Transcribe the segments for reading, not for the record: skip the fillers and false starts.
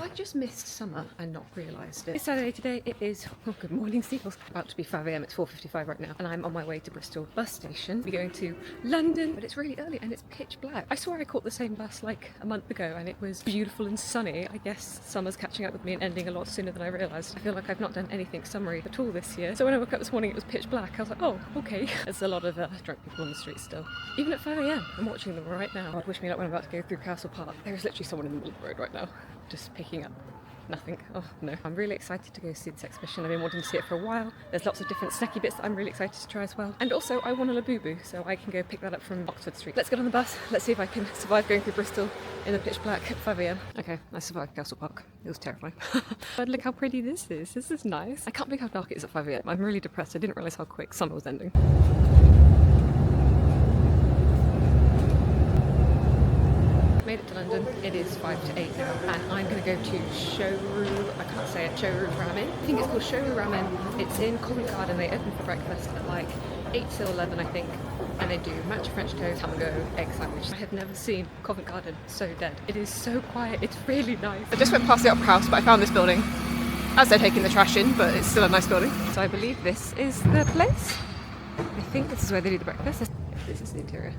I just missed summer and not realised it. It's Saturday today. It is, oh, good morning, seagulls. About to be 5 a.m. It's 4:55 right now, and I'm on my way to Bristol bus station. We're going to London, but it's really early and it's pitch black. I swear I caught the same bus like a month ago, and it was beautiful and sunny. I guess summer's catching up with me and ending a lot sooner than I realised. I feel like I've not done anything summery at all this year. So when I woke up this morning, it was pitch black. I was like, oh, okay. There's a lot of drunk people on the street still. Even at 5 a.m. I'm watching them right now. God, wish me luck when I'm about to go through Castle Park. There is literally someone in the middle of the road right now, just picking up nothing. Oh no. I'm really excited to go see this exhibition. I've been wanting to see it for a while. There's lots of different snacky bits that I'm really excited to try as well. And also I want a Labubu, so I can go pick that up from Oxford Street. Let's get on the bus. Let's see if I can survive going through Bristol in the pitch black at 5 a.m. Okay, I survived Castle Park. It was terrifying. But look how pretty this is. This is nice. I can't believe how dark it is at 5 a.m. I'm really depressed. I didn't realise how quick summer was ending. Made it to London. It is 5 to 8 now, and I'm going to go to Shoru, I can't say it, Shoru Ramen. I think it's called Shoru Ramen. It's in Covent Garden. They open for breakfast at like 8 till 11, I think, and they do matcha French toast, tamago, egg sandwich. I have never seen Covent Garden so dead. It is so quiet. It's really nice. I just went past the Opera House, but I found this building as they're taking the trash in, but it's still a nice building. So I believe this is the place. I think this is where they do the breakfast. This is the interior.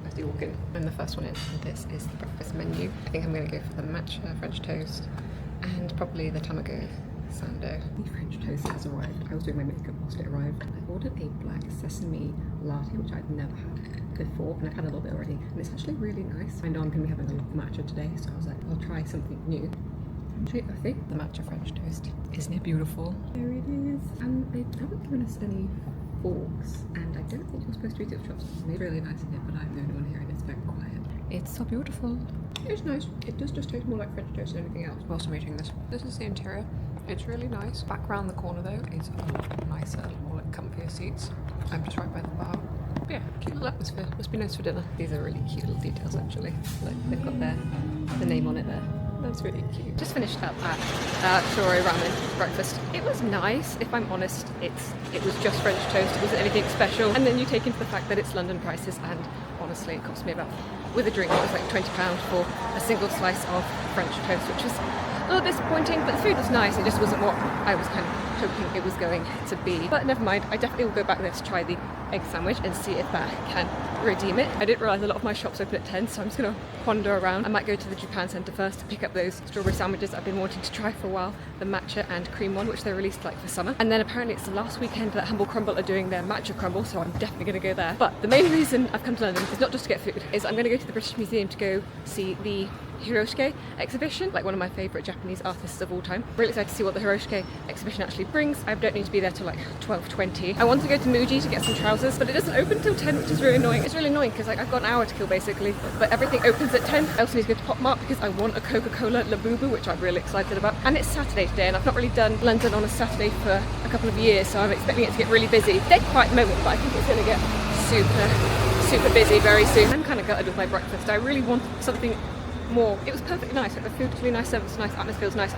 As you walk in. I'm the first one in. This is the breakfast menu. I think I'm going to go for the matcha French toast and probably the tamago sando. The French toast has arrived. I was doing my makeup whilst it arrived. I ordered a black sesame latte, which I'd never had before, and I've had a little bit already, and it's actually really nice. I know I'm going to be having a lot of matcha today, so I was like, I'll try something new. I think the matcha French toast. Isn't it beautiful? There it is. And they haven't given us any forks, and I don't think you're supposed to eat it with chopsticks. It's really nice in here, but I'm the only one here and it's very quiet. It's so beautiful. It's nice. It does just taste more like French toast than anything else. Whilst I'm eating this. This is the interior. It's really nice. Back around the corner though is a lot nicer, more like comfier seats. I'm just right by the bar. But yeah, cute little atmosphere. Must be nice for dinner. These are really cute little details actually. Like they've got the name on it there. That's really cute. Just finished up at Shoru Ramen breakfast. It was nice, if I'm honest. It was just French toast, it wasn't anything special. And then you take into the fact that it's London prices, and honestly it cost me about, with a drink, it was like £20 for a single slice of French toast, which was a little disappointing, but the food was nice. It just wasn't what I was kind of hoping it was going to be. But never mind, I definitely will go back there to try the egg sandwich and see if that can redeem it. I didn't realise a lot of my shops open at 10, so I'm just going to wander around. I might go to the Japan Centre first to pick up those strawberry sandwiches I've been wanting to try for a while, the matcha and cream one, which they released like for summer. And then apparently it's the last weekend that Humble Crumble are doing their matcha crumble, so I'm definitely going to go there. But the main reason I've come to London is not just to get food, is I'm going to go to the British Museum to go see the Hiroshige exhibition, like one of my favourite Japanese artists of all time. Really excited to see what the Hiroshige exhibition actually brings. I don't need to be there till like 12:20. I want to go to Muji to get some trousers, but it doesn't open till 10, which is really annoying. It's really annoying because like I've got an hour to kill basically, but everything opens at 10. I also need to go to Pop Mart because I want a Coca-Cola Labubu, which I'm really excited about. And it's Saturday today, and I've not really done London on a Saturday for a couple of years, so I'm expecting it to get really busy. Dead quiet moment, but I think it's going to get super busy very soon. I'm kind of gutted with my breakfast. I really wanted something more. It was perfectly nice. Like the food was really nice, service was nice, atmosphere was nice.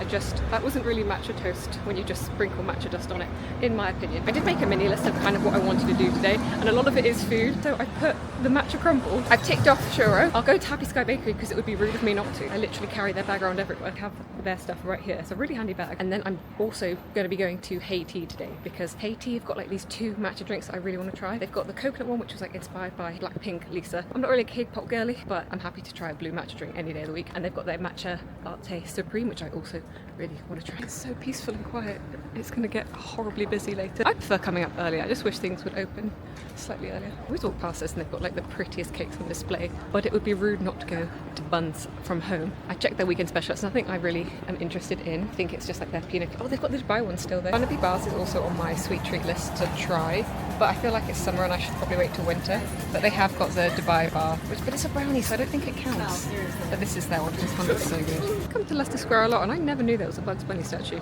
That wasn't really matcha toast when you just sprinkle matcha dust on it, in my opinion. I did make a mini list of kind of what I wanted to do today, and a lot of it is food. So I put the matcha crumble. I've ticked off churro. I'll go to Happy Sky Bakery because it would be rude of me not to. I literally carry their bag around everywhere. I have their stuff right here. It's a really handy bag. And then I'm also going to be going to Hey Tea today because Hey Tea have got like these two matcha drinks that I really want to try. They've got the coconut one, which was like inspired by Blackpink Lisa. I'm not really a K-pop girly, but I'm happy to try a blue matcha drink any day of the week. And they've got their matcha latte supreme, which I also really want to try. It's so peaceful and quiet. It's going to get horribly busy later. I prefer coming up early. I just wish things would open slightly earlier. I always walk past this and they've got like the prettiest cakes on display, but it would be rude not to go to Buns from home. I checked their weekend special. It's nothing I really am interested in. I think it's just like their peanut. Oh, they've got the Dubai one still though. Barnaby Bars is also on my sweet treat list to try, but I feel like it's summer and I should probably wait till winter. But they have got the Dubai bar, but it's a brownie, so I don't think it counts. But this is their one. This one looks so good. I come to Leicester Square a lot, and I never knew there was a Bugs Bunny statue.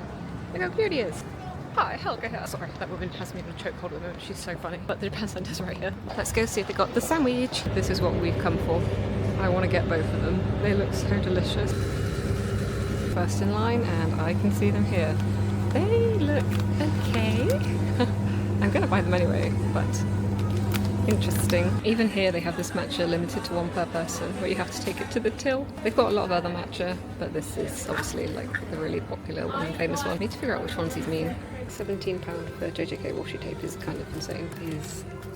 Look how cute he is. Hi, Helga here. Sorry, that woman has me in a chokehold at the moment. She's so funny. But the Japan Centre's right here. Let's go see if they got the sandwich. This is what we've come for. I want to get both of them. They look so delicious. First in line, and I can see them here. They look okay. I'm going to buy them anyway, but Interesting. Even here they have this matcha limited to one per person, where you have to take it to the till. They've got a lot of other matcha, but this is obviously like the really popular one and famous one. I need to figure out which ones these mean. £17 for JJK washi tape is kind of insane.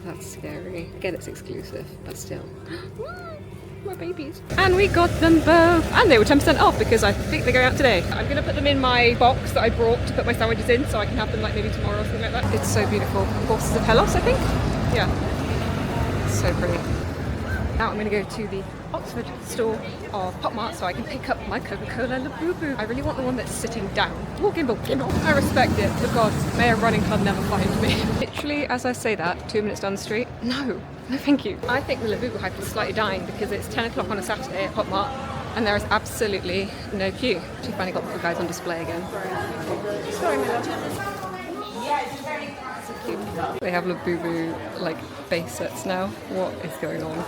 That's scary. Again, it's exclusive, but still. More babies. And we got them both. And they were 10% off because I think they're going out today. I'm going to put them in my box that I brought to put my sandwiches in so I can have them like maybe tomorrow or something like that. It's so beautiful. Horses of Hellas, I think? Yeah. So pretty. Now I'm going to go to the Oxford store of Pop Mart so I can pick up my Coca-Cola Labubu. I really want the one that's sitting down. Oh, gimbal. I respect it, but God, may a running club never find me. Literally, as I say that, 2 minutes down the street. No, thank you. I think the Labubu hype is slightly dying because it's 10 o'clock on a Saturday at Pop Mart and there is absolutely no queue. She finally got the guys on display again. Sorry, my love. They have Labubu like base sets now. What is going on?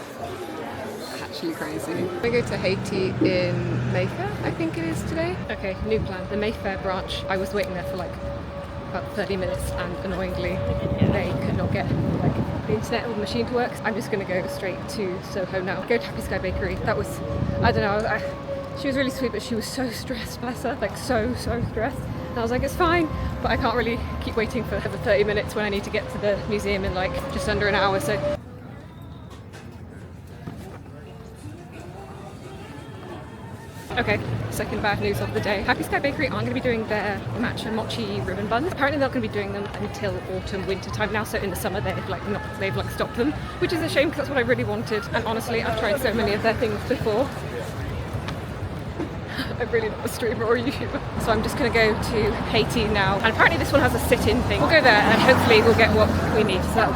Actually crazy. We go to Haiti in Mayfair, I think it is today. Okay, new plan. The Mayfair branch. I was waiting there for like about 30 minutes and annoyingly they could not get like the internet or the machine to work. I'm just gonna go straight to Soho now. Go to Happy Sky Bakery. That was, I don't know, she was really sweet but she was so stressed, bless her, like so stressed. And I was like, it's fine, but I can't really keep waiting for 30 minutes when I need to get to the museum in like just under an hour, so. Okay, second bad news of the day. Happy Sky Bakery aren't going to be doing their matcha mochi ribbon buns. Apparently they're not going to be doing them until autumn, winter time now, so in the summer they've like stopped them, which is a shame because that's what I really wanted. And honestly, I've tried so many of their things before. I'm really not a streamer or a YouTuber. So I'm just going to go to Haiti now. And apparently this one has a sit-in thing. We'll go there and hopefully we'll get what we need. So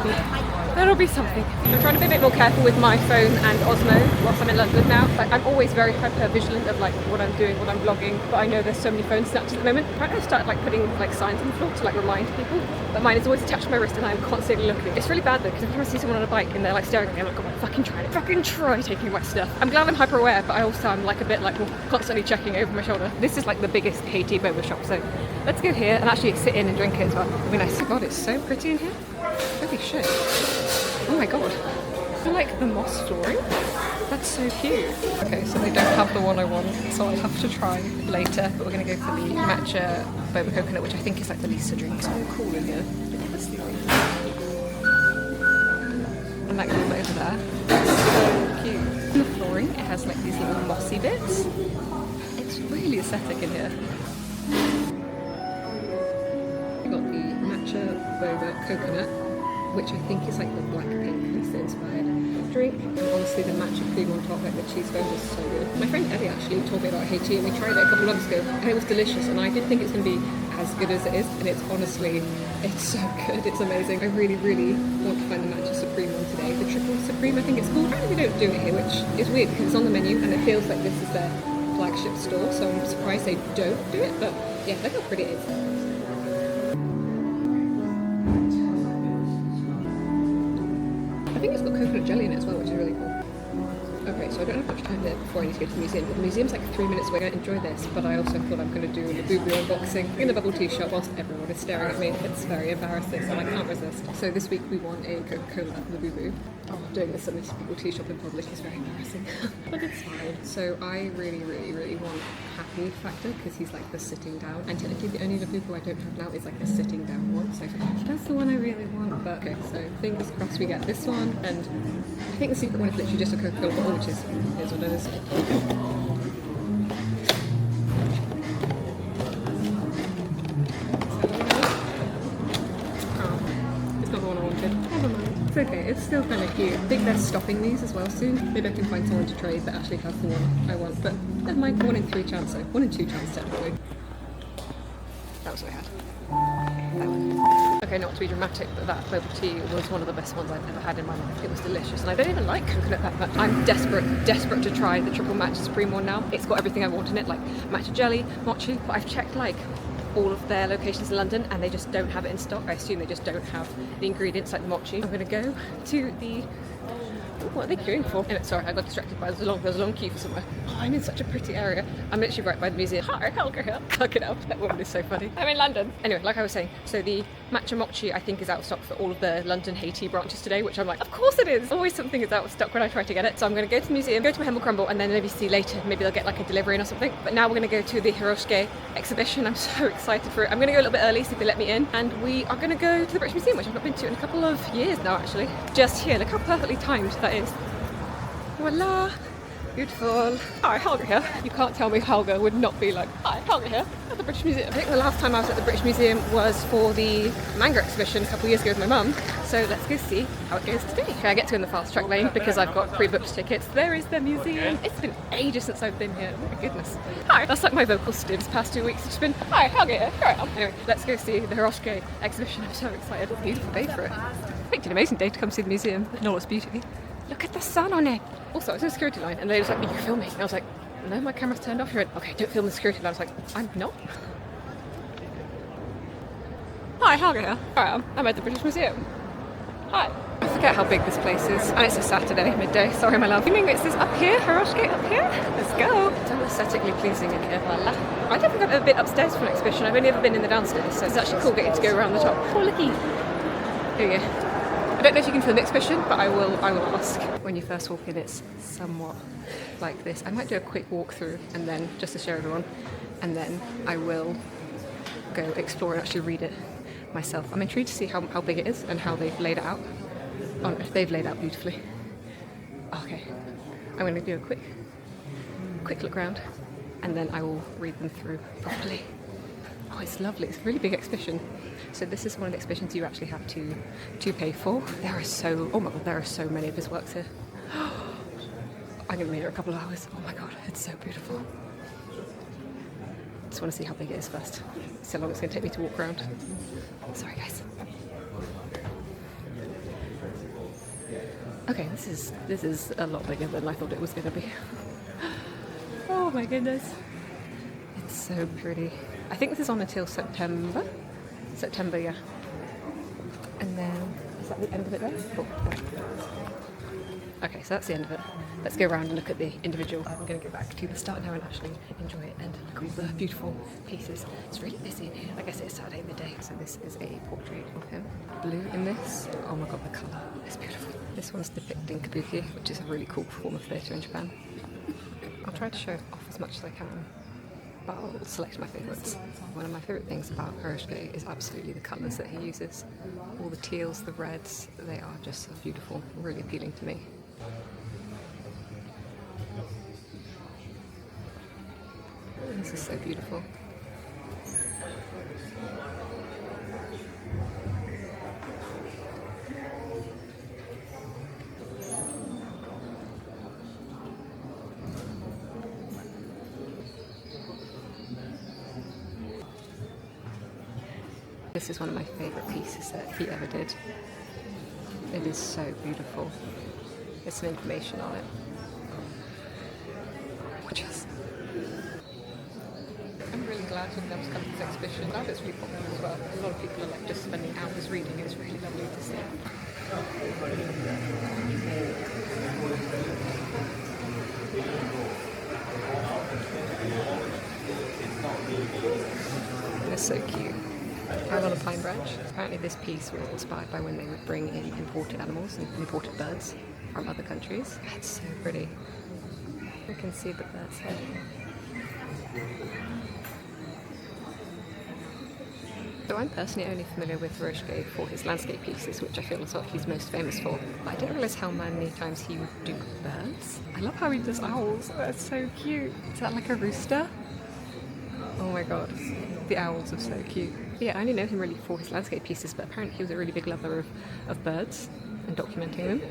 that'll be something. I'm trying to be a bit more careful with my phone and Osmo whilst I'm in London now. Like, I'm always very hyper vigilant of like what I'm doing, what I'm vlogging, but I know there's so many phone snaps at the moment. Apparently I started like putting like signs on the floor to like remind people, but mine is always attached to my wrist and I'm constantly looking. It's really bad though because every time I see someone on a bike and they're like staring at me, I'm like, oh, fucking try taking my stuff. I'm glad I'm hyper aware, but I also am like a bit like constantly checking over my shoulder. This is like the biggest Haiti boba shop, so let's go here and actually sit in and drink it as well. It'll be nice. Oh God, it's so pretty in here. Holy shit. Oh my God. I like the moss flooring. That's so cute. Okay, so they don't have the one I want, so I'll have to try later. But we're going to go for the matcha boba coconut, which I think is like the Lisa drink. It's all cool in here. Look at this thing. And that goes over there. So cute. In the flooring, it has like these little mossy bits. It's really aesthetic in here. We got the matcha boba coconut, which I think is like the black pink Lisa inspired drink. And honestly the matcha cream on top, like the cheese foam is so good. My friend Ellie actually told me about Haiti and we tried it a couple of months ago and it was delicious and I didn't think it's going to be as good as it is, and it's honestly, it's so good, it's amazing. I really want to find the matcha supreme one today. The triple supreme I think it's called. Apparently they don't do it here, which is weird because it's on the menu and it feels like this is their flagship store, so I'm surprised they don't do it, but yeah, look how pretty it is. I think it's got coconut jelly in it as well, which is really cool. Okay, so I don't have much time there before I need to go to the museum, but the museum's like 3 minutes away. I enjoy this, but I also thought I'm going to do a Labubu unboxing in the bubble tea shop whilst everyone is staring at me. It's very embarrassing, so I can't resist. So this week we won a Coca-Cola Labubu. Oh, doing this in this bubble tea shop in public is very embarrassing, but it's fine. So I really want Happy Factor because he's like the sitting down, and technically the only Labubu I don't have now is like the sitting down one, so that's the one I really want. But okay, so fingers crossed we get this one, and I think the secret one is literally just a Coca-Cola bottle, which is what it is. Oh, it's not the one I wanted. Never mind. It's okay, it's still kind of cute. I think they're stopping these as well soon. Maybe I can find someone to trade that actually has the one I want, but never mind, 1 in 3 chance, so 1 in 2 chance technically. That was what I had. That one. Okay, not to be dramatic, but that boba tea was one of the best ones I've ever had in my life. It was delicious, and I don't even like coconut that much. I'm desperate to try the triple matcha supreme one now. It's got everything I want in it, like matcha jelly, mochi, but I've checked like all of their locations in London and they just don't have it in stock. I assume they just don't have the ingredients like the mochi. I'm gonna go to the What are they queuing for? Anyway, sorry, I got distracted by there's a long queue for somewhere. Oh, I'm in such a pretty area. I'm literally right by the museum. Hi, Helga here. Look it up. That woman is so funny. I'm in London. Anyway, like I was saying, so the matcha mochi I think is out of stock for all of the London Haiti branches today, which I'm like, of course it is. Always something is out of stock when I try to get it. So I'm going to go to the museum, go to my Hemel Crumble, and then maybe see later. Maybe they'll get like a delivery in or something. But now we're going to go to the Hiroshige exhibition. I'm so excited for it. I'm going to go a little bit early, see if they let me in. And we are going to go to the British Museum, which I've not been to in a couple of years now, actually. Just here. Look how perfectly timed that is. Voila! Beautiful. Hi, Helga here. You can't tell me Helga would not be like, hi, Helga here at the British Museum. I think the last time I was at the British Museum was for the manga exhibition a couple of years ago with my mum. So let's go see how it goes today. Okay, I get to go in the fast track lane because I've got pre-booked tickets. There is the museum. It's been ages since I've been here. Oh my goodness. Hi. That's like my vocal stim's past 2 weeks. It's just been, hi, Helga here. Here I am. Anyway, let's go see the Hiroshige exhibition. I'm so excited. It's a beautiful day for it. I think it's an amazing day to come see the museum in all its beauty. Look at the sun on it. Also, I was in a security line and they was like, are you filming? And I was like, no, my camera's turned off. She went, okay, don't film the security line. I was like, I'm not. Hi, Helga here. Here I am. I'm at the British Museum. Hi. I forget how big this place is. And it's a Saturday, midday. Sorry, my love. It's this up here, Hiroshige up here. Let's go. It's so aesthetically pleasing in here. Voila. I don't think I've ever been upstairs for an exhibition. I've only ever been in the downstairs, so it's actually cool getting to go around the top. Oh, looky. Here you go. I don't know if you can film the exhibition, but I will ask. When you first walk in, it's somewhat like this. I might do a quick walkthrough and then just to show everyone, and then I will go explore and actually read it myself. I'm intrigued to see how big it is and how they've laid it out. Oh no, they've laid it out beautifully. Okay, I'm going to do a quick look around, and then I will read them through properly. Oh, it's lovely. It's a really big exhibition. So this is one of the exhibitions you actually have to pay for. There are so many of his works here. I'm going to be here a couple of hours. Oh my god, it's so beautiful. Just want to see how big it is first. See how long it's going to take me to walk around. Sorry guys. Okay, this is a lot bigger than I thought it was going to be. Oh my goodness. It's so pretty. I think this is on until September. September, yeah. And then, is that the end of it there? Cool. Okay, so that's the end of it. Let's go around and look at the individual. I'm going to go back to the start now and actually enjoy it and look at all the beautiful pieces. It's really busy in here. I guess it's Saturday midday. So this is a portrait of him. Blue in this. Oh my god, the colour is beautiful. This one's depicting kabuki, which is a really cool form of theatre in Japan. I'll try to show off as much as I can, but I'll select my favourites. One of my favourite things about Hiroshige is absolutely the colours that he uses. All the teals, the reds, they are just so beautiful, really appealing to me. This is so beautiful. This is one of my favourite pieces that he ever did. It is so beautiful. There's some information on it. Gorgeous. I'm really glad to have come to this exhibition. Now it's really popular as well. A lot of people are like just spending hours reading. It's really lovely to see. They're so cute. I'm on a pine branch. Apparently this piece was inspired by when they would bring in imported animals and imported birds from other countries. It's so pretty. You can see the birds here. So I'm personally only familiar with Hiroshige for his landscape pieces, which I feel is what he's most famous for. But I didn't realise how many times he would do birds. I love how he does owls. That's so cute. Is that like a rooster? Oh my god. The owls are so cute. Yeah, I only know him really for his landscape pieces, but apparently he was a really big lover of birds and documenting them.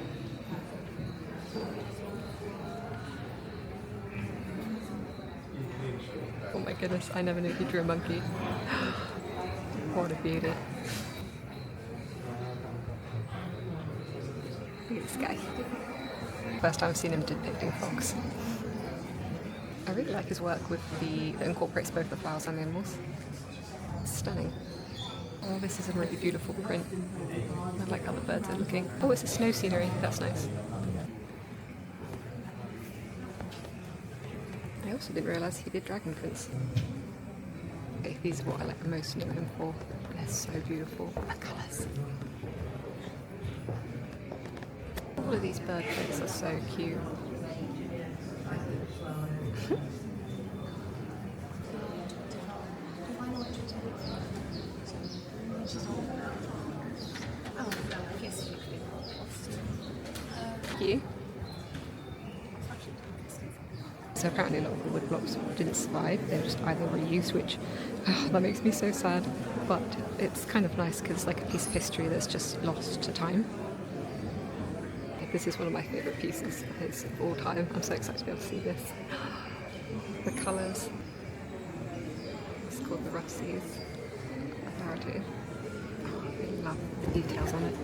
Oh my goodness, I never knew he drew a monkey. What a beauty. Look at this guy. First time I've seen him depicting frogs. I really like his work that incorporates both the flowers and the animals. It's stunning. Oh, this is a really beautiful print. I like how the birds are looking. Oh, it's a snow scenery. That's nice. also didn't realise he did dragon prints. Okay, these are what I like the most to know him for. They're so beautiful. The colours. All of these bird prints are so cute. Cute. So apparently a lot of the wood blocks didn't survive, they were just either reused, which that makes me so sad, but it's kind of nice because it's like a piece of history that's just lost to time. This is one of my favourite pieces of his of all time. I'm so excited to be able to see this. The colours. It's called the Rough Seas Authority. I love the details on it.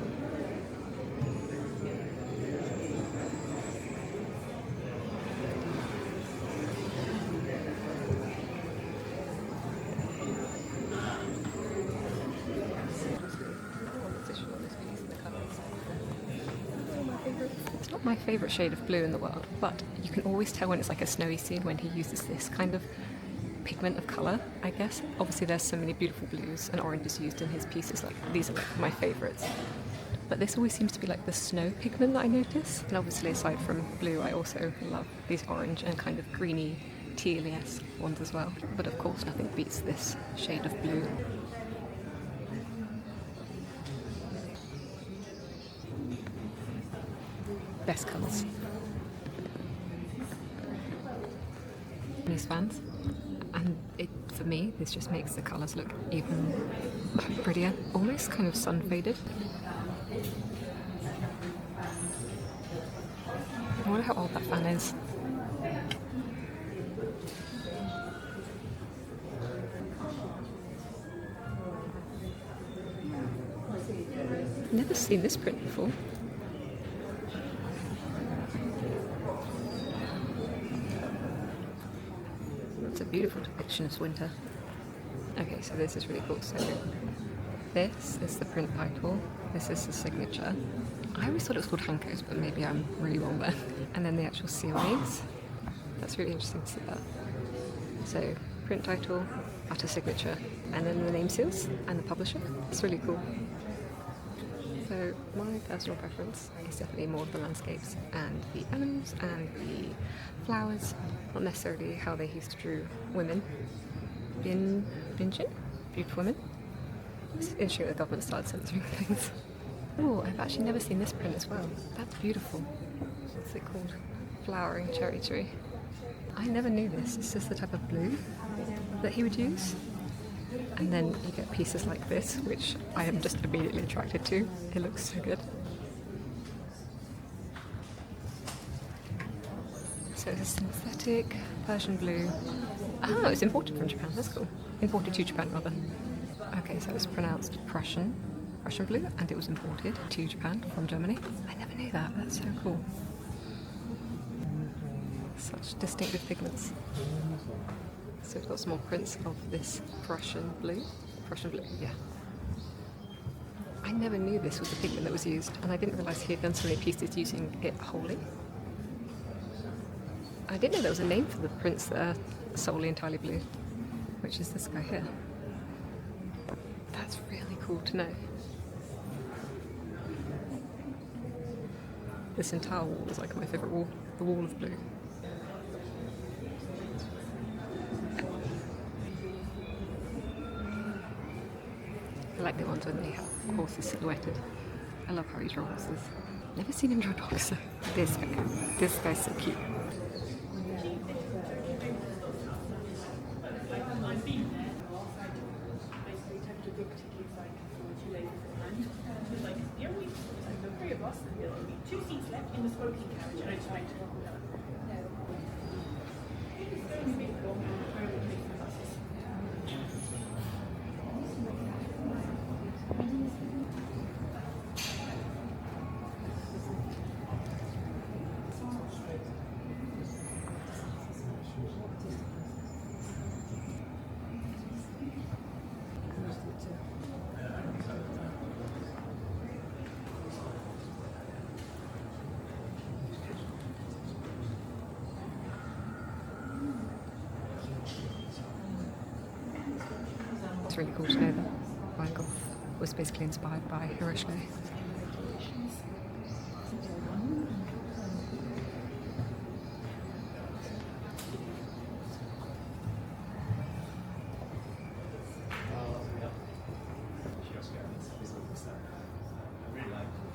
It's not my favourite shade of blue in the world, but you can always tell when it's like a snowy scene when he uses this kind of pigment of colour, I guess. Obviously there's so many beautiful blues and oranges used in his pieces, like these are like my favourites. But this always seems to be like the snow pigment that I notice. And obviously aside from blue, I also love these orange and kind of greeny, teal-esque ones as well. But of course nothing beats this shade of blue. Best colours. These fans, and for me this just makes the colours look even prettier, almost kind of sun faded. I wonder how old that fan is. Never seen this print before. It's a beautiful depiction of winter. Okay, so this is really cool. So this is the print title. This is the signature. I always thought it was called Hanko's, but maybe I'm really wrong there. And then the actual seal names. That's really interesting to see that. So print title, utter signature, and then the name seals and the publisher. It's really cool. So my personal preference is definitely more of the landscapes and the animals and the flowers, not necessarily how they used to draw women. Binjin? Beautiful women. It's interesting that the government started censoring things. Oh, I've actually never seen this print as well. That's beautiful. What's it called? Flowering cherry tree. I never knew this. It's just the type of blue that he would use. And then you get pieces like this, which I am just immediately attracted to. It looks so good. So it's a synthetic Persian blue. Oh, it's imported from Japan. That's cool. Imported to Japan, rather. Okay, so it's pronounced Prussian blue, and it was imported to Japan from Germany. I never knew that. That's so cool. Such distinctive pigments. So we've got some more prints of this Prussian blue. Prussian blue, yeah. I never knew this was the pigment that was used, and I didn't realise he had done so many pieces using it wholly. I didn't know there was a name for the prints that are solely entirely blue, which is this guy here. That's really cool to know. This entire wall is like my favourite wall, the wall of blue. I like the ones when they have horses silhouetted. I love how he draws horses. Never seen him draw dogs though. This guy's so cute. Two seats left in the smoking carriage, and I tried to walk without. really cool to know that Van Gogh was basically inspired by Hiroshige.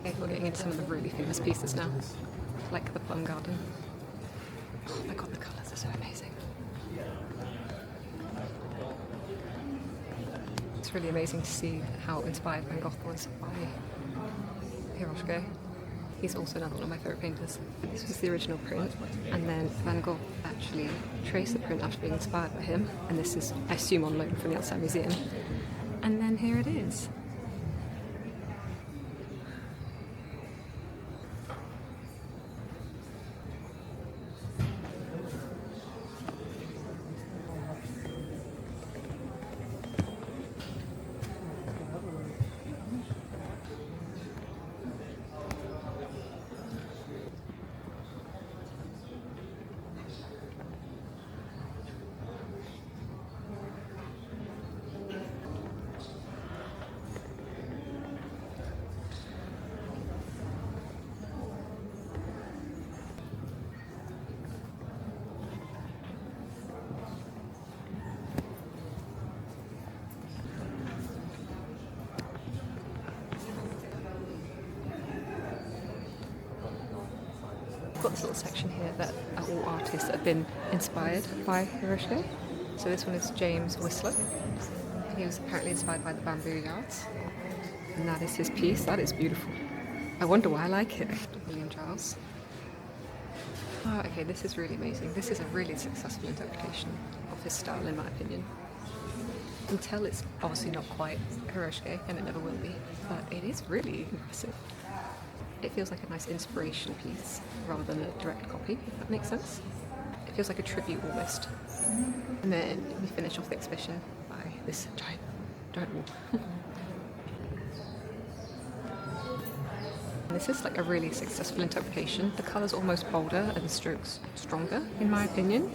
Okay, we're getting into some of the really famous pieces now, like the Plum Garden. Oh my god, the colours are so amazing. It's really amazing to see how inspired Van Gogh was by Hiroshige. He's also another one of my favourite painters. This was the original print, and then Van Gogh actually traced the print after being inspired by him, and this is, I assume, on loan from the Outside Museum. And then here it is. Got this little section here that are all artists that have been inspired by Hiroshige. So this one is James Whistler. He was apparently inspired by the bamboo yards. And that is his piece. That is beautiful. I wonder why I like it. William Giles. Oh, okay, this is really amazing. This is a really successful interpretation of his style, in my opinion. You can tell it's obviously not quite Hiroshige, and it never will be, but it is really impressive. It feels like a nice inspiration piece rather than a direct copy, if that makes sense. It feels like a tribute almost. And then we finish off the exhibition by this giant wall. This is like a really successful interpretation. The colour's almost bolder and the strokes stronger, in my opinion.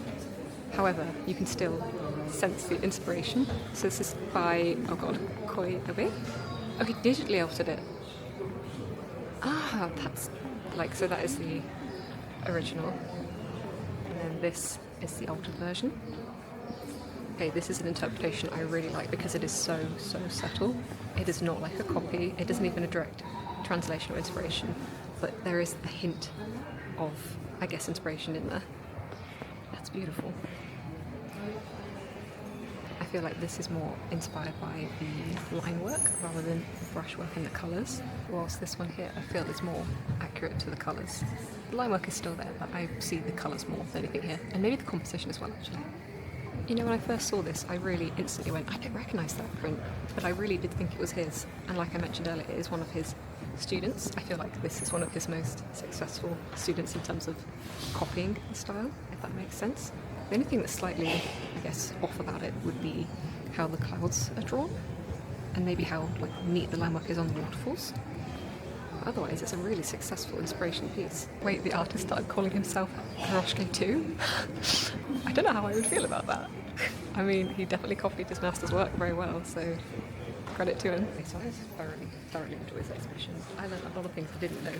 However, you can still sense the inspiration. So this is by, oh god, Koi Abe? Okay, digitally altered it. Ah, that's like, so that is the original. And then this is the altered version. Okay, this is an interpretation I really like because it is so subtle. It is not like a copy. It isn't even a direct translation or inspiration, but there is a hint of, I guess, inspiration in there. That's beautiful. I feel like this is more inspired by the line work rather than the brushwork and the colours, whilst this one here I feel is more accurate to the colours. The line work is still there, but I see the colours more than anything here, and maybe the composition as well, actually. You know, when I first saw this, I really instantly went, I don't recognise that print, but I really did think it was his, and like I mentioned earlier, it is one of his students. I feel like this is one of his most successful students in terms of copying the style, if that makes sense. The only thing that's slightly, I guess, off about it would be how the clouds are drawn, and maybe how like neat the line work is on the waterfalls. Otherwise, it's a really successful inspiration piece. Wait, the artist started calling himself Hiroshige too? I don't know how I would feel about that. I mean, he definitely copied his master's work very well, so credit to him. So I thoroughly enjoyed this exhibition. I learned a lot of things I didn't know,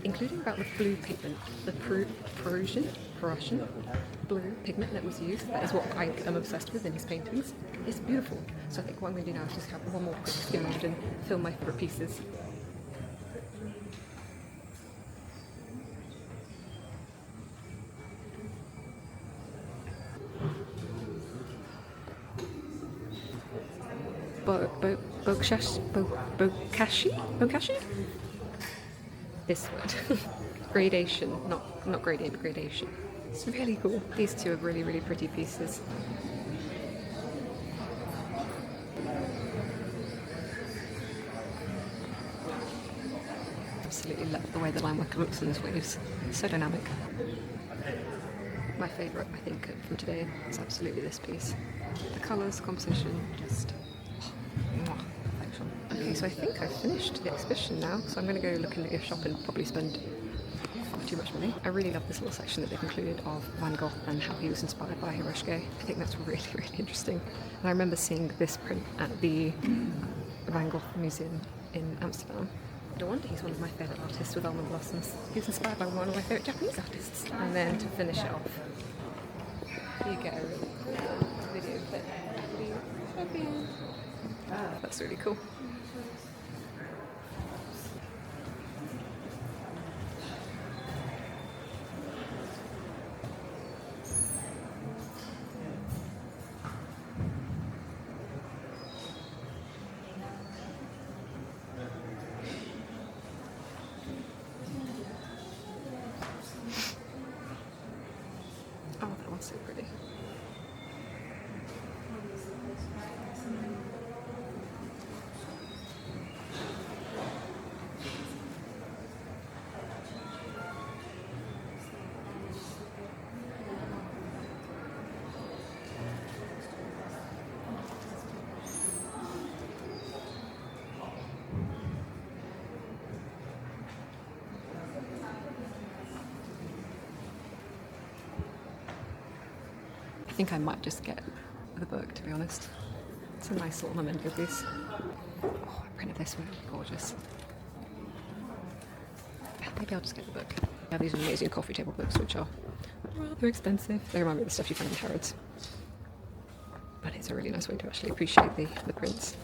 including about the blue pigment, the Prussian blue pigment that was used. That is what I am obsessed with in his paintings. It's beautiful. So I think what I'm going to do now is just have one more quick skim around and film my favourite pieces. Bokashi? This word. Gradation, not gradient, gradation. It's really cool. These two are really pretty pieces. Absolutely love the way the line work looks in these waves. It's so dynamic. My favourite, I think, from today is absolutely this piece. The colours, composition, just perfection. Okay, so I think I've finished the exhibition now, so I'm going to go look in the gift shop and probably spend too much money. I really love this little section that they've included of Van Gogh and how he was inspired by Hiroshige. I think that's really, really interesting. And I remember seeing this print at the Van Gogh Museum in Amsterdam. No wonder he's one of my favourite artists with almond blossoms. He was inspired by one of my favourite Japanese artists. And then to finish it off, here you go. Video clip. That's really cool. Oh, that one's so pretty. I think I might just get the book, to be honest. It's a nice little memento piece. Oh, I printed this one, gorgeous. Maybe I'll just get the book. I have these amazing coffee table books, which are rather expensive. They remind me of the stuff you find in Harrods. But it's a really nice way to actually appreciate the prints.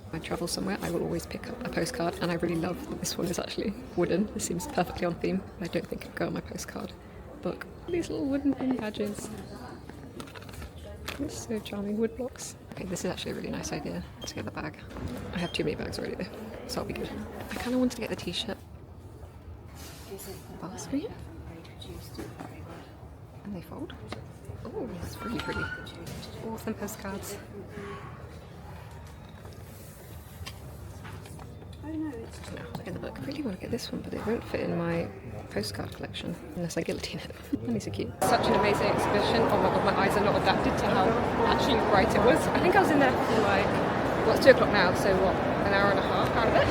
When I travel somewhere, I will always pick up a postcard, and I really love that this one is actually wooden. This seems perfectly on theme, but I don't think it'd go on my postcard book. These little wooden pin badges. It's so charming, wood blocks. Okay, this is actually a really nice idea to get the bag. I have too many bags already though, so I'll be good. I kind of wanted to get the t-shirt. Bar screen? And they fold. Oh, that's really pretty. Awesome postcards. No, look at the book. I really want to get this one, but it won't fit in my postcard collection unless I guillotine it. And these are cute. Such an amazing exhibition. Oh my god, my eyes are not adapted to how actually bright it was. I think I was in there for like, well, it's 2 o'clock now, so what, an hour and a half out of it?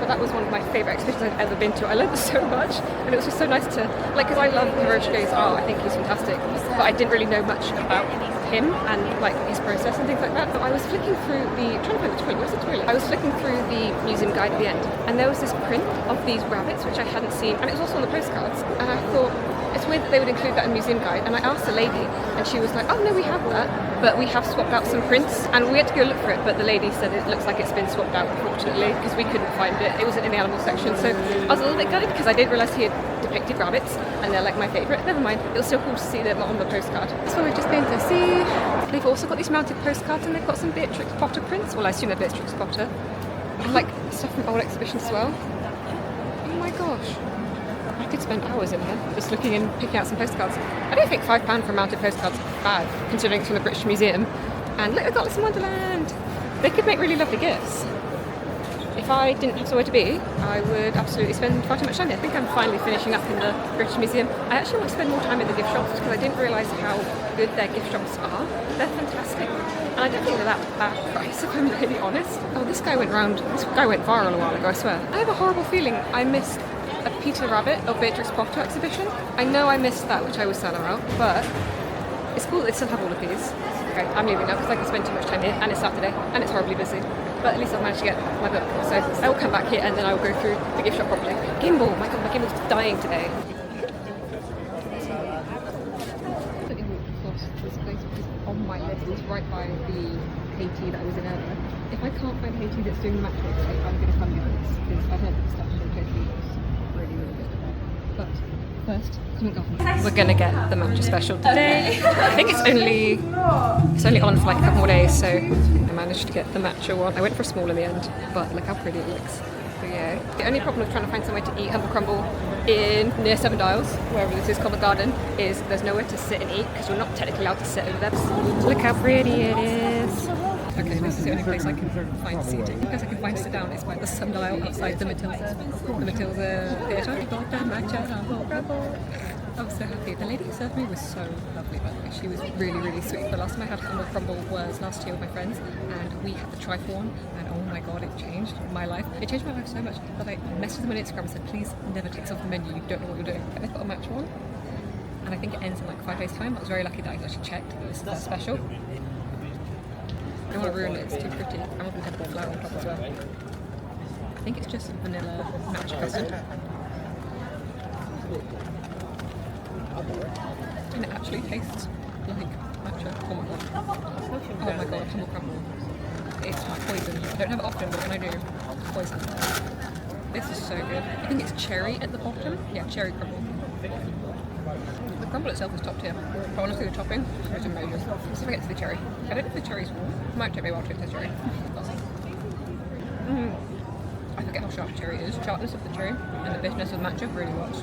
But that was one of my favourite exhibitions I've ever been to. I learned so much, and it was just so nice to, like, because I love Hiroshige's art, I think he's fantastic, but I didn't really know much about him and like his process and things like that. So I was flicking through trying to find the toilet. Where's the toilet? I was flicking through the museum guide at the end, and there was this print of these rabbits which I hadn't seen, and it was also on the postcards. And I thought it's weird that they would include that in the museum guide. And I asked the lady, and she was like, "Oh no, we have that, but we have swapped out some prints, and we had to go look for it." But the lady said it looks like it's been swapped out, unfortunately, because we couldn't find it. It wasn't in the animal section, so I was a little bit gutted because I didn't realise he had depicted rabbits, and they're like my favourite. Never mind, it was still cool to see them on the postcard. So we've just been to see. They've also got these mounted postcards, and they've got some Beatrix Potter prints. Well, I assume they're Beatrix Potter. And like stuff from old exhibitions as well. Oh my gosh. I could spend hours in here just looking and picking out some postcards. I don't think £5 for mounted postcards is bad, considering it's from the British Museum. And look, they've got Alice in Wonderland. They could make really lovely gifts. If I didn't have somewhere to be, I would absolutely spend far too much time here. I think I'm finally finishing up in the British Museum. I actually want to spend more time in the gift shops because I didn't realise how good their gift shops are. They're fantastic. And I don't think they're that bad price, if I'm really honest. Oh, this guy went viral a while ago, I swear. I have a horrible feeling I missed a Peter Rabbit or Beatrix Potter exhibition. I know I missed that, which I was sad about, but it's cool that they still have all of these. Okay, I'm leaving now because I can spend too much time here, and it's Saturday, and it's horribly busy. But at least I've managed to get my book. So I will come back here and then I will go through the gift shop properly. Gimbal! My god, my gimbal's dying today. This place is on my list. It's right by the Haiti that I was in earlier. If I can't find Haiti that's doing the match today, I'm going to come here because I've heard that stuff from Haiti is really, really good. But first, we're going to get the matcha special today. I think it's only on for like a couple more days, so I managed to get the matcha one. I went for a small in the end, but look how pretty it looks. So yeah, the only problem with trying to find somewhere to eat Humble Crumble near Seven Dials, wherever this is, Covent Garden, is there's nowhere to sit and eat because we're not technically allowed to sit over there. Look how pretty it is. Okay, this is the only place I can find seating. Because I can find sit down, it's by the sundial outside the Matilda Theatre. I got the matcha Humble Crumble. I was so happy. The lady who served me was so lovely, by the way. She was really, really sweet. The last time I had humble crumble was last year with my friends, and we had the trifle one, and oh my god, it changed my life. It changed my life so much that I messaged them on Instagram and said, please never take this off the menu, you don't know what you're doing. And they've got a match one, and I think it ends in like 5 days time. I was very lucky that I actually checked that this is their special. I don't want to ruin it, it's too pretty. I'm going to have more flour on top as well. I think it's just vanilla matcha custard. And it actually tastes like matcha. Oh my god. Oh my god, humble crumble. It's my poison. I don't have it often, but when I do, it's poison. This is so good. I think it's cherry at the bottom. Yeah, cherry crumble. The crumble itself is top tier. But honestly, the topping is amazing. Let's see if I get to the cherry. I don't know if the cherry's warm. It might take me a while to get to the cherry. I forget how sharp the cherry is. The sharpness of the cherry and the bitterness of the matcha really works.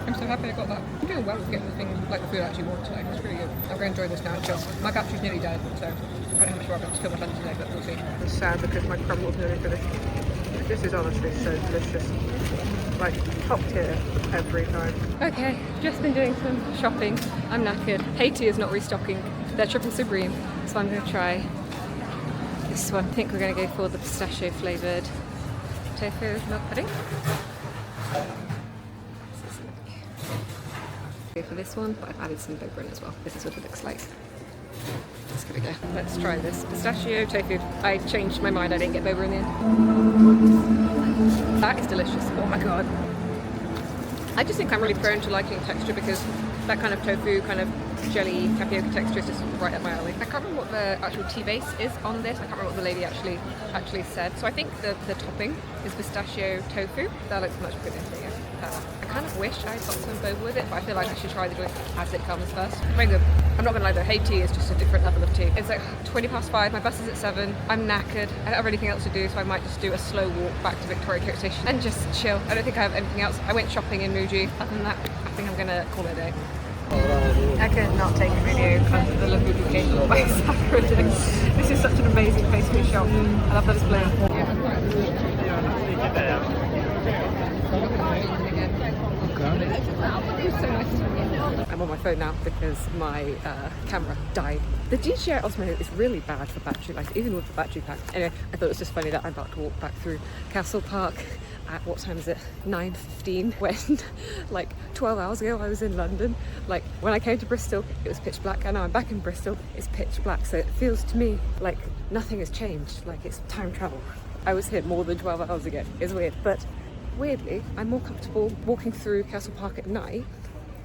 I'm so happy I got that. I'm doing well with getting the thing, like the food I actually want today. It's really good. I'm going to enjoy this now and chill. My battery's nearly dead, so I don't know how much more I've got to fill my lunch today, but we'll see. I'm sad because my crumble's nearly finished. This is honestly so delicious. Like top tier every time. Okay, just been doing some shopping. I'm knackered. Haiti is not restocking their triple supreme, so I'm going to try this one. I think we're going to go for the pistachio flavoured tofu milk pudding. Go for this one, but I've added some boba in as well. This is what it looks like. Let's give it a go. Let's try this pistachio tofu. I changed my mind, I didn't get boba in the end. That is delicious. Oh my god. I just think I'm really prone to liking texture because that kind of tofu, kind of jelly tapioca texture is just right up my alley. I can't remember what the actual tea base is on this. I can't remember what the lady actually said. So I think the topping is pistachio tofu. That looks much prettier. Yeah. I kind of wish I got some boba with it, but I feel like I should try the drink as it comes first. Very good. I'm not gonna lie though, Haiti is just a different level of tea. It's like 5:20. My bus is at 7. I'm knackered. I don't have anything else to do, so I might just do a slow walk back to Victoria Coach Station and just chill. I don't think I have anything else. I went shopping in Muji. Other than that, I think I'm gonna call it a day. I could not take a video of the Labubu cake by Sakura. This is such an amazing pastry shop. I love that display. I'm on my phone now because my camera died. The DJI Osmo is really bad for battery life, even with the battery pack. Anyway, I thought it was just funny that I'm about to walk back through Castle Park at, what time is it, 9:15, when like 12 hours ago I was in London. Like when I came to Bristol it was pitch black, and now I'm back in Bristol, it's pitch black, so it feels to me like nothing has changed, like it's time travel. I was here more than 12 hours ago. It's weird, but weirdly I'm more comfortable walking through Castle Park at night,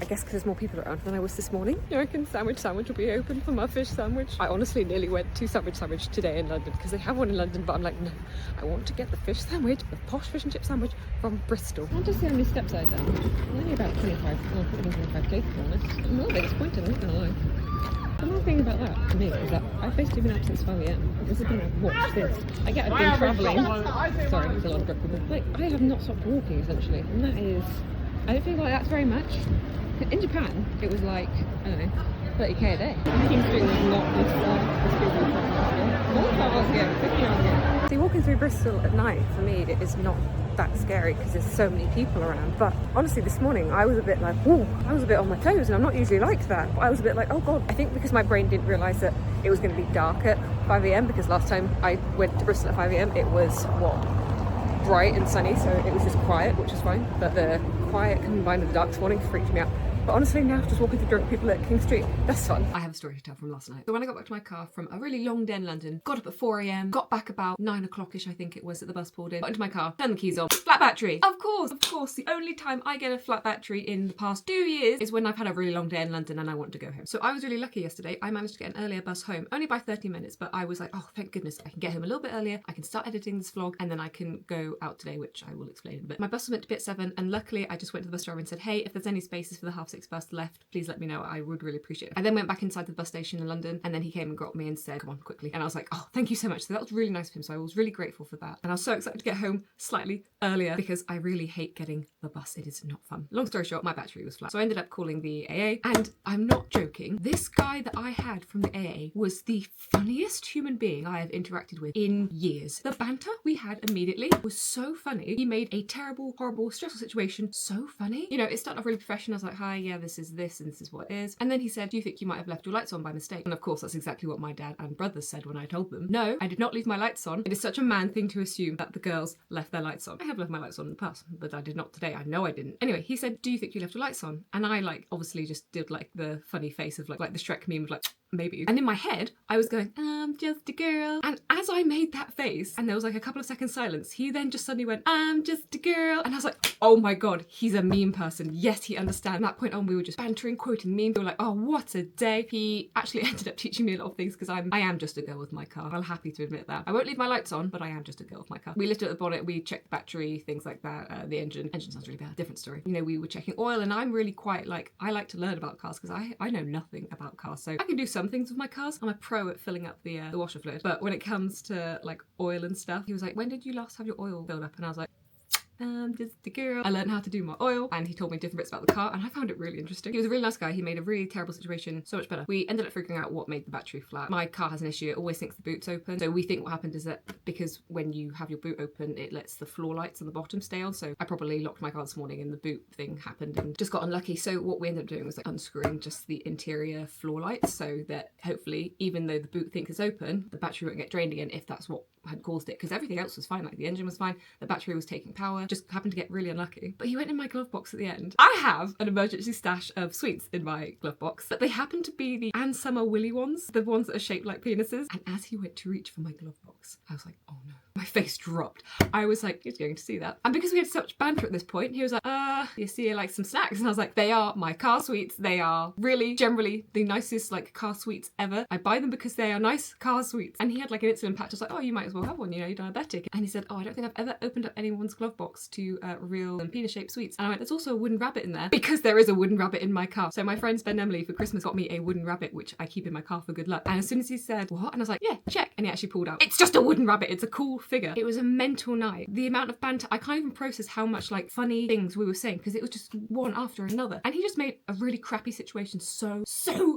I guess because there's more people around, than I was this morning. You reckon sandwich will be open for my fish sandwich? I honestly nearly went to sandwich today in London because they have one in London, but I'm like, no, I want to get the fish sandwich, the posh fish and chip sandwich from Bristol. I want to see how many steps I've done. Only about 25, well, probably 25k to be honest. I'm not a bit disappointed, I'm not gonna lie. The one thing about that for me is that I've basically been up since 5 AM. This has been like, watch this. I get I've been travelling. Sorry, there's a lot of brick people. Like, I have not stopped walking essentially, and that is, I don't feel like that's very much. In Japan, it was like, I don't know, 30k a day. King Street was not this more than 12 hours ago, 15 hours ago. See, walking through Bristol at night, for me, it is not that scary because there's so many people around. But honestly, this morning, I was a bit like, whoa, I was a bit on my toes, and I'm not usually like that. But I was a bit like, oh God. I think because my brain didn't realise that it was going to be dark at 5 AM, because last time I went to Bristol at 5 AM, it was, what, bright and sunny, so it was just quiet, which is fine. But the quiet combined with the dark this morning freaked me out. But honestly, now just walking through drunk people at King Street, that's fun. I have a story to tell from last night. So when I got back to my car from a really long day in London, got up at 4 AM, got back about 9 o'clock-ish, I think it was, at the bus pulled in, got into my car, turned the keys on, flat battery. Of course, the only time I get a flat battery in the past 2 years is when I've had a really long day in London and I want to go home. So I was really lucky yesterday. I managed to get an earlier bus home, only by 30 minutes, but I was like, oh, thank goodness, I can get home a little bit earlier, I can start editing this vlog, and then I can go out today, which I will explain in a bit. My bus was meant to be at 7, and luckily I just went to the bus driver and said, hey, if there's any spaces for the 6:30 bus left, please let me know. I would really appreciate it. I then went back inside the bus station in London, and then he came and got me and said, come on, quickly. And I was like, oh, thank you so much. So that was really nice of him. So I was really grateful for that. And I was so excited to get home slightly earlier because I really hate getting the bus. It is not fun. Long story short, my battery was flat. So I ended up calling the AA, and I'm not joking. This guy that I had from the AA was the funniest human being I have interacted with in years. The banter we had immediately was so funny. He made a terrible, horrible, stressful situation so funny. You know, it started off really professional. I was like, hi, yeah, this is this and this is what it is. And then he said, do you think you might have left your lights on by mistake? And of course, that's exactly what my dad and brothers said when I told them. No, I did not leave my lights on. It is such a man thing to assume that the girls left their lights on. I have left my lights on in the past, but I did not today. I know I didn't. Anyway, he said, do you think you left your lights on? And I like obviously just did like the funny face of like the Shrek meme of like, maybe. And in my head, I was going, I'm just a girl. And as I made that face, and there was like a couple of seconds silence, he then just suddenly went, I'm just a girl. And I was like, oh my God, he's a meme person. Yes, he understands. From that point on, we were just bantering, quoting memes. We were like, oh, what a day. He actually ended up teaching me a lot of things because I am just a girl with my car. I'm happy to admit that. I won't leave my lights on, but I am just a girl with my car. We lifted up the bonnet, we checked the battery, things like that. The engine sounds really bad. Different story. You know, we were checking oil, and I'm really quite like, I like to learn about cars because I know nothing about cars. So I can do some things with my cars. I'm a pro at filling up the washer fluid. But when it comes to like oil and stuff, he was like, when did you last have your oil filled up? And I was like, just a girl. I learned how to do my oil, and he told me different bits about the car, and I found it really interesting. He was a really nice guy. He made a really terrible situation so much better. We ended up figuring out what made the battery flat. My car has an issue. It always thinks the boot's open. So we think what happened is that because when you have your boot open, it lets the floor lights on the bottom stay on. So I probably locked my car this morning and the boot thing happened and just got unlucky. So what we ended up doing was like unscrewing just the interior floor lights so that hopefully, even though the boot thinks it's open, the battery won't get drained again if that's what had caused it, because everything else was fine. Like the engine was fine, the battery was taking power, just happened to get really unlucky. But he went in my glove box at the end. I have an emergency stash of sweets in my glove box, but they happen to be the Ann Summer Willy ones, the ones that are shaped like penises. And as he went to reach for my glove box, I was like, oh no. My face dropped. I was like, he's going to see that. And because we had such banter at this point, he was like, you see like some snacks? And I was like, they are my car sweets. They are really generally the nicest like car sweets ever. I buy them because they are nice car sweets. And he had like an insulin patch. I was like, oh, you might as well have one, you know, you're diabetic. And he said, oh, I don't think I've ever opened up anyone's glove box to real penis-shaped sweets. And I went, there's also a wooden rabbit in there, because there is a wooden rabbit in my car. So my friend Ben Emily for Christmas got me a wooden rabbit, which I keep in my car for good luck. And as soon as he said, what? And I was like, yeah, check. And he actually pulled out, it's just a wooden rabbit. It's a cool figure. It was a mental night. The amount of banter, I can't even process how much like funny things we were saying, because it was just one after another. And he just made a really crappy situation so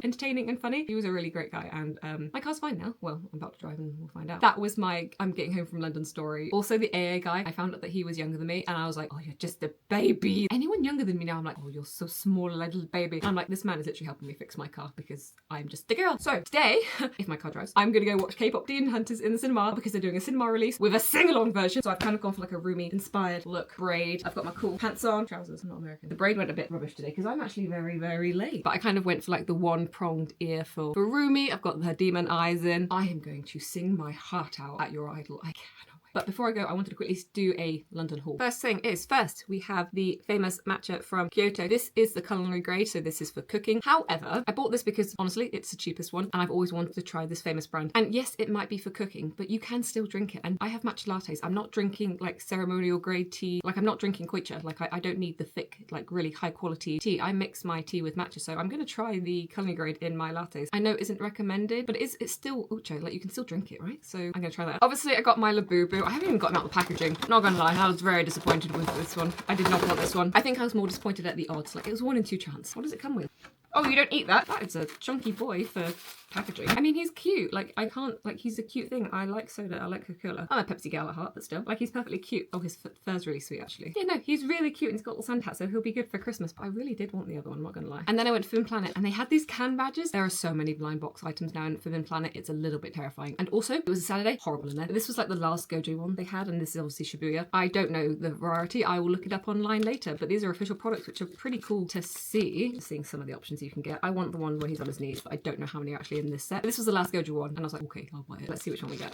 entertaining and funny. He was a really great guy, and my car's fine now. Well, I'm about to drive and we'll find out. That was my I'm getting home from London story. Also the AA guy, I found out that he was younger than me, and I was like, oh, you're just a baby. Anyone younger than me now, I'm like, oh, you're so small, little baby. And I'm like, this man is literally helping me fix my car because I'm just a girl. So today, if my car drives, I'm gonna go watch K-pop Demon Hunters in the cinema because they're doing a cinema release with a sing-along version. So I've kind of gone for like a roomy inspired look. Braid. I've got my cool pants on. Trousers, I'm not American. The braid went a bit rubbish today because I'm actually very late. But I kind of went for like the one-pronged ear for roomy. I've got her demon eyes in. I am going to sing my heart out at your idol. I cannot. But before I go, I wanted to quickly do a London haul. First thing is, first we have the famous matcha from Kyoto. This is the culinary grade, so this is for cooking. However, I bought this because honestly, it's the cheapest one, and I've always wanted to try this famous brand. And yes, it might be for cooking, but you can still drink it. And I have matcha lattes. I'm not drinking like ceremonial grade tea. Like I'm not drinking kombucha. Like I don't need the thick, like really high quality tea. I mix my tea with matcha, so I'm going to try the culinary grade in my lattes. I know it isn't recommended, but it's still ucho. Like you can still drink it, right? So I'm going to try that. Obviously, I got my Labubu. I haven't even gotten out the packaging. Not gonna lie, I was very disappointed with this one. I did not want this one. I think I was more disappointed at the odds. Like it was 1 in 2 chance. What does it come with? Oh, you don't eat that? That is a chunky boy for packaging. I mean, he's cute. Like, I can't, like, he's a cute thing. I like soda. I like Coca-Cola. I'm a Pepsi gal at heart, but still. Like, he's perfectly cute. Oh, his fur's really sweet, actually. Yeah, no, he's really cute, and he's got a little Santa hat, so he'll be good for Christmas. But I really did want the other one, I'm not gonna lie. And then I went to Food Planet, and they had these can badges. There are so many blind box items now in Food Planet. It's a little bit terrifying. And also, it was a Saturday. Horrible in there. This was like the last Gojo one they had, and this is obviously Shibuya. I don't know the variety. I will look it up online later, but these are official products, which are pretty cool to see. Just seeing some of the options you can get. I want the one where he's on his knees, but I don't know how many are actually in this set. This was the last Gojo one, and I was like, okay, I'll buy it. Let's see which one we get.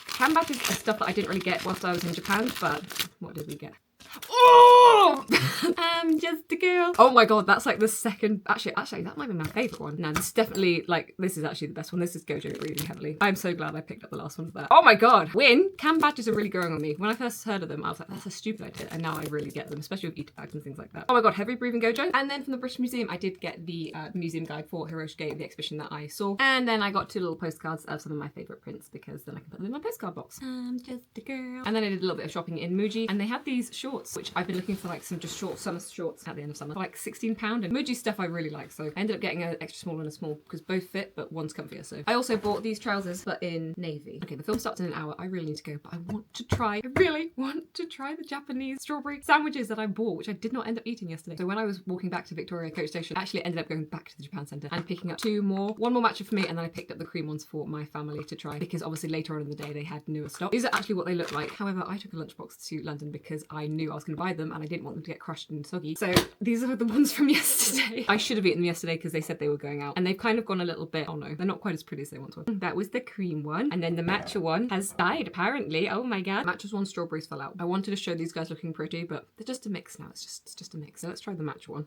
Can badges are stuff that I didn't really get whilst I was in Japan, but what did we get? Oh! I'm just a girl. Oh my god, that's like the second. Actually, that might be my favourite one. No, this is definitely like, this is actually the best one. This is Gojo really heavily. I'm so glad I picked up the last one for that. Oh my god, win! Can badges are really growing on me. When I first heard of them, I was like, that's a stupid idea. And now I really get them, especially with eater bags and things like that. Oh my god, heavy breathing Gojo. And then from the British Museum, I did get the museum guide for Hiroshige, the exhibition that I saw. And then I got 2 little postcards of some of my favourite prints, because then I can put them in my postcard box. I'm just a girl. And then I did a little bit of shopping in Muji, and they had these shorts, which I've been looking for like like some just short summer shorts at the end of summer for like £16. And Muji stuff I really like, so I ended up getting an extra small and a small because both fit, but one's comfier. So I also bought these trousers, but in navy. Okay, the film starts in an hour. I really need to go, but I really want to try the Japanese strawberry sandwiches that I bought, which I did not end up eating yesterday. So when I was walking back to Victoria Coach Station, I actually ended up going back to the Japan Centre and picking up one more matcha for me, and then I picked up the cream ones for my family to try because obviously later on in the day they had newer stock. These are actually what they look like. However, I took a lunchbox to London because I knew I was going to buy them and I didn't want them to get crushed and soggy. So these are the ones from yesterday. I should have eaten them yesterday because they said they were going out, and they've kind of gone a little bit, oh no, they're not quite as pretty as they once were. That was the cream one, and then the matcha one has died apparently. Oh my god. Matcha's one, strawberries fell out. I wanted to show these guys looking pretty, but they're just a mix now. It's just a mix. So let's try the matcha one.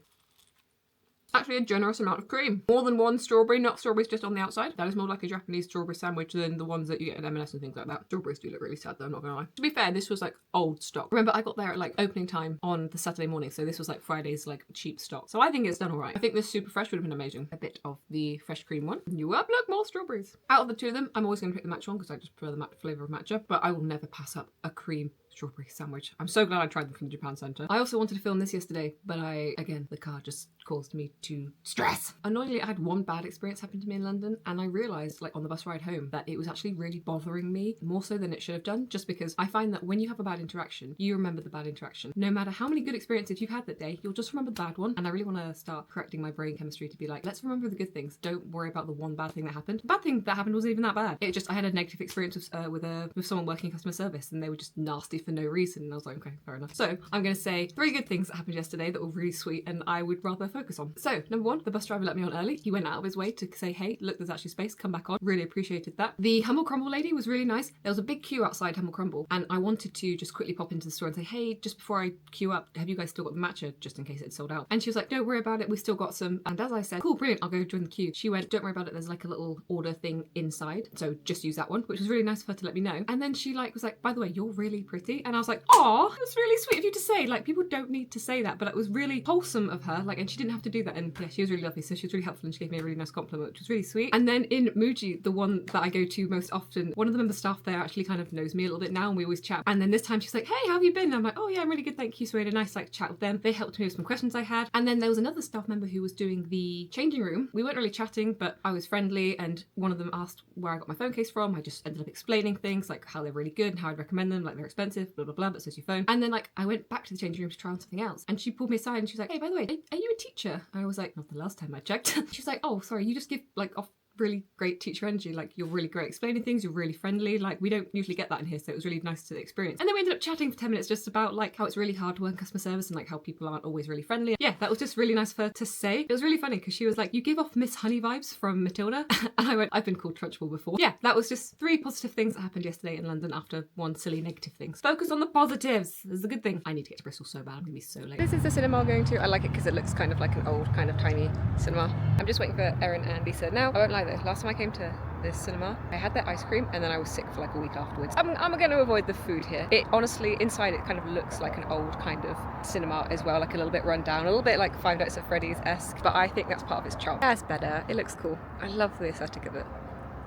Actually a generous amount of cream. More than one strawberry, not strawberries just on the outside. That is more like a Japanese strawberry sandwich than the ones that you get at M&S and things like that. Strawberries do look really sad though, I'm not gonna lie. To be fair, this was like old stock. Remember, I got there at like opening time on the Saturday morning, so this was like Friday's like cheap stock. So I think it's done all right. I think this super fresh would have been amazing. A bit of the fresh cream one. New up, look, more strawberries. Out of the two of them, I'm always gonna pick the matcha one because I just prefer the flavour of matcha, but I will never pass up a cream strawberry sandwich. I'm so glad I tried them from the Japan Centre. I also wanted to film this yesterday, but again, the car just caused me to stress. Annoyingly, I had one bad experience happen to me in London, and I realised, like on the bus ride home, that it was actually really bothering me more so than it should have done, just because I find that when you have a bad interaction, you remember the bad interaction. No matter how many good experiences you've had that day, you'll just remember the bad one, and I really want to start correcting my brain chemistry to be like, let's remember the good things. Don't worry about the one bad thing that happened. The bad thing that happened wasn't even that bad. It just, I had a negative experience with someone working in customer service, and they were just nasty for no reason, and I was like, okay, fair enough. So I'm going to say 3 good things that happened yesterday that were really sweet and I would rather focus on. So number 1, the bus driver let me on early. He went out of his way to say, hey, look, there's actually space, come back on. Really appreciated that. The Humble Crumble lady was really nice. There was a big queue outside Humble Crumble, and I wanted to just quickly pop into the store and say, hey, just before I queue up, have you guys still got the matcha, just in case it's sold out? And she was like, don't worry about it, we still got some. And as I said, cool, brilliant, I'll go join the queue. She went, don't worry about it, there's like a little order thing inside, so just use that one, which was really nice of her to let me know. And then she was like, by the way, you're really pretty. And I was like, aw, that's really sweet of you to say. Like, people don't need to say that, but it was really wholesome of her, like, and she didn't have to do that. And yeah, she was really lovely, so she was really helpful and she gave me a really nice compliment, which was really sweet. And then in Muji, the one that I go to most often, one of the member staff there actually kind of knows me a little bit now, and we always chat. And then this time she's like, hey, how have you been? And I'm like, oh yeah, I'm really good, thank you. So we had a nice like chat with them. They helped me with some questions I had. And then there was another staff member who was doing the changing room. We weren't really chatting, but I was friendly, and one of them asked where I got my phone case from. I just ended up explaining things like how they're really good and how I'd recommend them, like they're expensive, blah blah blah, but so's your phone. And then like I went back to the changing room to try on something else, and she pulled me aside and she was like, hey, by the way, are you a teacher? I was like, not the last time I checked. She's like, oh sorry, you just give like off really great teacher energy, like you're really great explaining things, you're really friendly, like we don't usually get that in here, so it was really nice to experience. And then we ended up chatting for 10 minutes just about like how it's really hard to work in customer service and like how people aren't always really friendly. Yeah, that was just really nice for her to say. It was really funny because she was like, you give off Miss Honey vibes from Matilda. And I went, I've been called Trunchbull before. Yeah, that was just 3 positive things that happened yesterday in London after 1 silly negative thing. Focus on the positives. This is a good thing. I need to get to Bristol so bad, I'm gonna be so late. This is the cinema I'm going to. I like it because it looks kind of like an old kind of tiny cinema. I'm just waiting for Erin and Lisa. Now, I won't lie though, last time I came to this cinema, I had their ice cream and then I was sick for like a week afterwards. I'm going to avoid the food here. It honestly, inside it kind of looks like an old kind of cinema as well, like a little bit run down, a little bit like Five Nights at Freddy's-esque, but I think that's part of its charm. That's better. It looks cool. I love the aesthetic of it.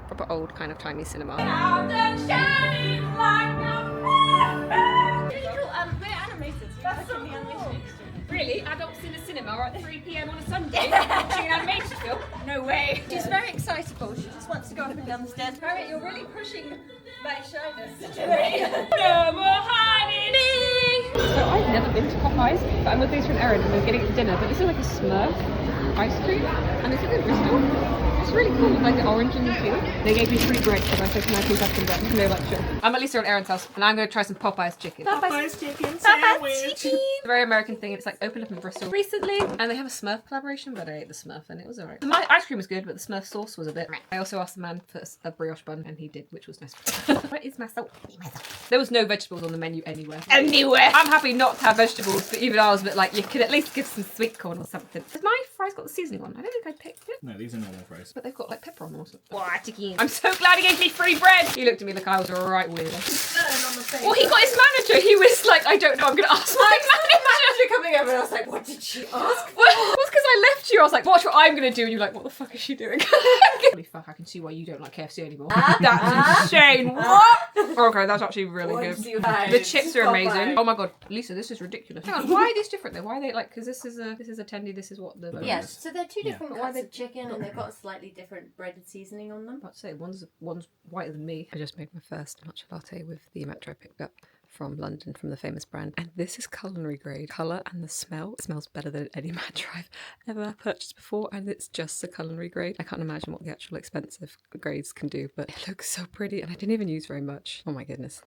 Proper old kind of tiny cinema. We're animated. That's so cool. Really? Adults in a cinema at 3 p.m. on a Sunday watching an animated film? No way. She's very excitable. She just wants to go up and down the stairs. Harriet, you're really pushing my shyness today. No more hiding. So I've never been to Popeyes, but I'm with these from Erin and we're getting it for dinner. But this is like a Smurf ice cream, and this is in Bristol. It's really cool with like the orange and the teal. They gave me free bread because I said, can I please have some bread? No lecture. I'm at Lisa and Erin's house and I'm going to try some Popeyes chicken. Popeyes chicken sandwich. It's a very American thing. It's like opened up in Bristol recently, and they have a Smurf collaboration, but I ate the Smurf and it was alright. My ice cream was good, but the Smurf sauce was a bit. I also asked the man for a brioche bun and he did, which was nice. Where is my salt? There was no vegetables on the menu anywhere. Anywhere! I'm happy not to have vegetables, but even I was a bit like, you could at least give some sweet corn or something. Has my fries got the seasoning on? I don't think I picked it. No, these are normal fries. But they've got like pepper on them or something. What again? I'm so glad he gave me free bread! He looked at me like I was a right weirdo. Well, he got his manager. He was like, I don't know, I'm going to ask my manager. Imagine coming over and I was like, what did she ask? Well, it was because I left you. I was like, watch what I'm going to do. And you're like, what the fuck is she doing? Holy fuck, I can see why you don't like KFC anymore. That's insane. What? Okay, that's actually really good. The chips are amazing. Oh my god, Lisa, this is ridiculous. Hang on, why are these different though? Why are they like, because this is a tendy, this is what the... Yes, so they're two different kinds of chicken and they've got a slightly different breaded seasoning on them. I'd say one's whiter than me. I just made my first matcha latte with the matcha I picked up from London from the famous brand, and this is culinary grade. Colour and the smell, it smells better than any matcha I've ever purchased before, and it's just the culinary grade. I can't imagine what the actual expensive grades can do, but it looks so pretty, and I didn't even use very much. Oh my goodness,